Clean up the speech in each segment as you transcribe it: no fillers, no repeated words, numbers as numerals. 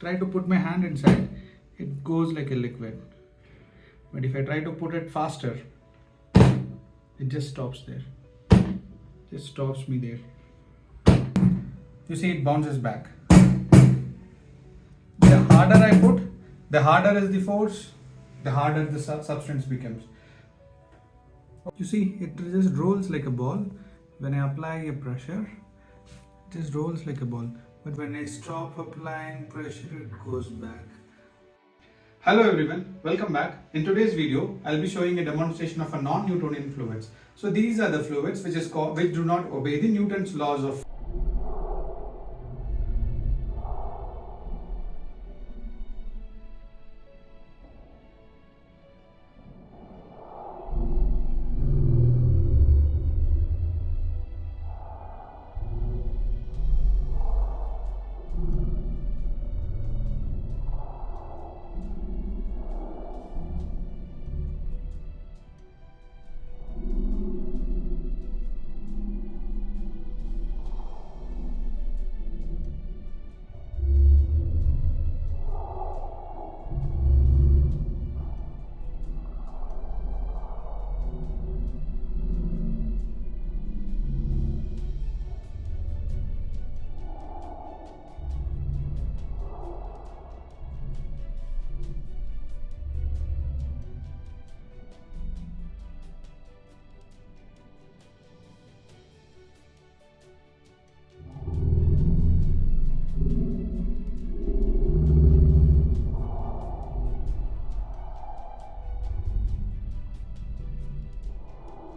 try to put my hand inside, it goes like a liquid. But if I try to put it faster, it just stops there. Just stops me there. You see, it bounces back. The harder I put, the harder is the force, the harder the substance becomes. You see, it just rolls like a ball. When I apply a pressure, it just rolls like a ball. But when I stop applying pressure, it goes back. Hello everyone, welcome back. In today's video, I'll be showing a demonstration of a non-Newtonian fluids. So these are the fluids which do not obey the Newton's laws of.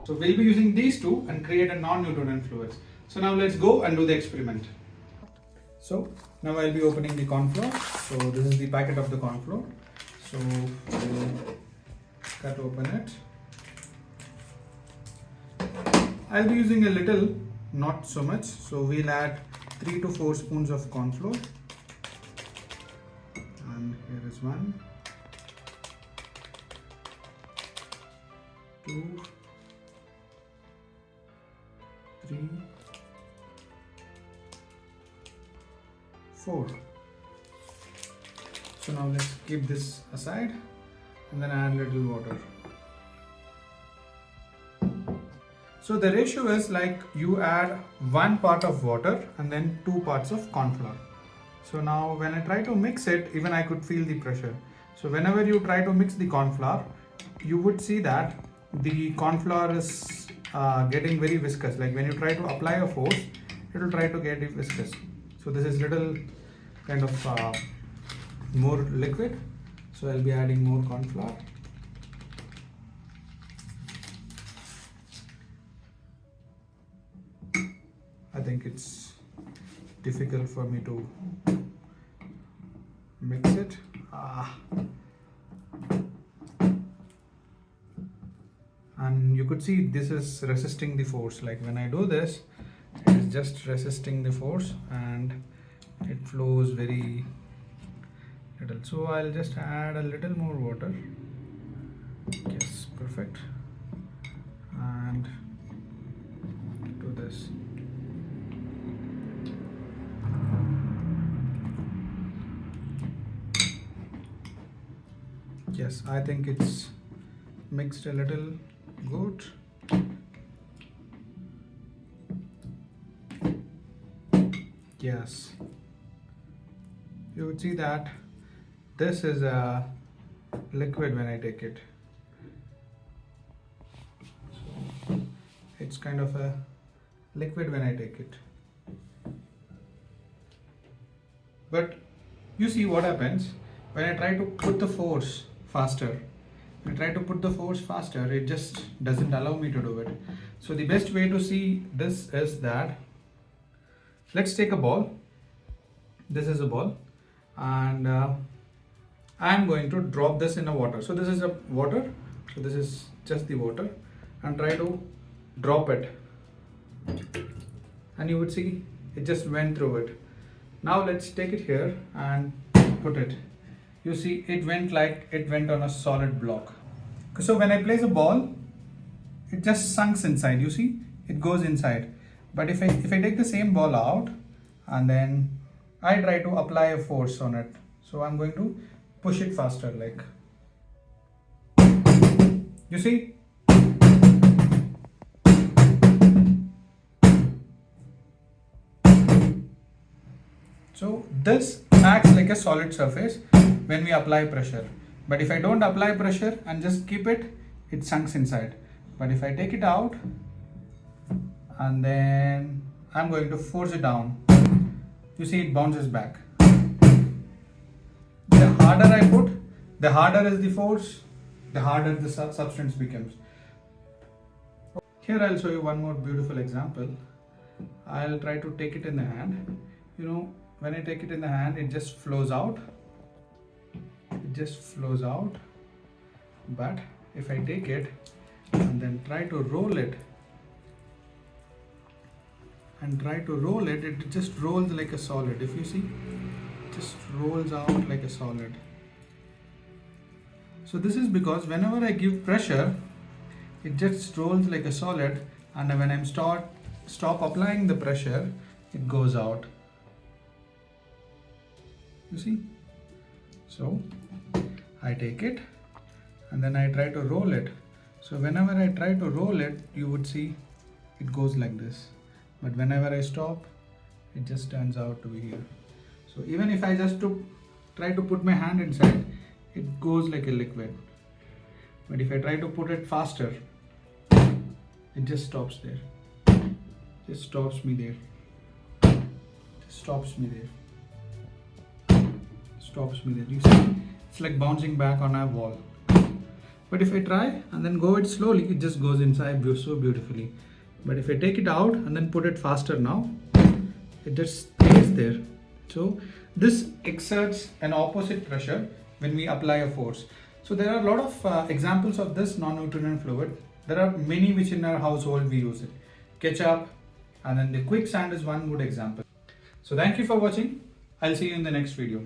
So we'll be using these two and create a non-Newtonian fluids. So now let's go and do the experiment. So now I'll be opening the corn flour. So this is the packet of the corn flour. So we'll cut open it. I'll be using a little, not so much. So we'll add 3 to 4 spoons of corn flour. And here is 1, 2, 3, 4. So now let's keep this aside and then add little water. So the ratio is like you add 1 part of water and then 2 parts of corn flour. So now when I try to mix it, even I could feel the pressure. So whenever you try to mix the corn flour, you would see that the corn flour is getting very viscous. Like when you try to apply a force, it will try to get it viscous. So this is little kind of more liquid. So I'll be adding more corn flour. I think it's difficult for me to mix it. And you could see this is resisting the force. Like when I do this, it is just resisting the force and it flows very little. So I'll just add a little more water. Yes, perfect. And do this. Yes, I think it's mixed a little good. Yes, you would see that this is a liquid when I take it. So it's kind of a liquid when I take it. But you see what happens when I try to put the force faster. When I try to put the force faster, it just doesn't allow me to do it. So the best way to see this is that, let's take a ball. This is a ball and I'm going to drop this in a water. So this is a water. So this is just the water and try to drop it. And you would see it just went through it. Now let's take it here and put it. You see it went like it went on a solid block. So when I place a ball, it just sinks inside. You see it goes inside. But if I take the same ball out and then I try to apply a force on it, So I'm going to push it faster, like, you see. So this acts like a solid surface when we apply pressure. But if I don't apply pressure and just keep it, it sinks inside. But if I take it out and then I'm going to force it down, you see it bounces back. The harder I put, the harder is the force, the harder the substance becomes. Here I'll show you one more beautiful example. I'll try to take it in the hand. You know, when I take it in the hand, it just flows out. It just flows out. But if I take it and then try to roll it, it just rolls like a solid. If you see, it just rolls out like a solid. So this is because whenever I give pressure, it just rolls like a solid, and when I'm stop applying the pressure, it goes out. You see? So I take it and then I try to roll it. So whenever I try to roll it, you would see it goes like this. But whenever I stop, it just turns out to be here. So even if I just try to put my hand inside, it goes like a liquid. But if I try to put it faster, it just stops there. Just stops me there. Just stops me there. Stops me there. You see, it's like bouncing back on a wall. But if I try and then go it slowly, it just goes inside so beautifully. But if I take it out and then put it faster now, it just stays there. So this exerts an opposite pressure when we apply a force. So there are a lot of examples of this non-Newtonian fluid. There are many which in our household we use it. Ketchup, and then the quicksand is one good example. So thank you for watching. I'll see you in the next video.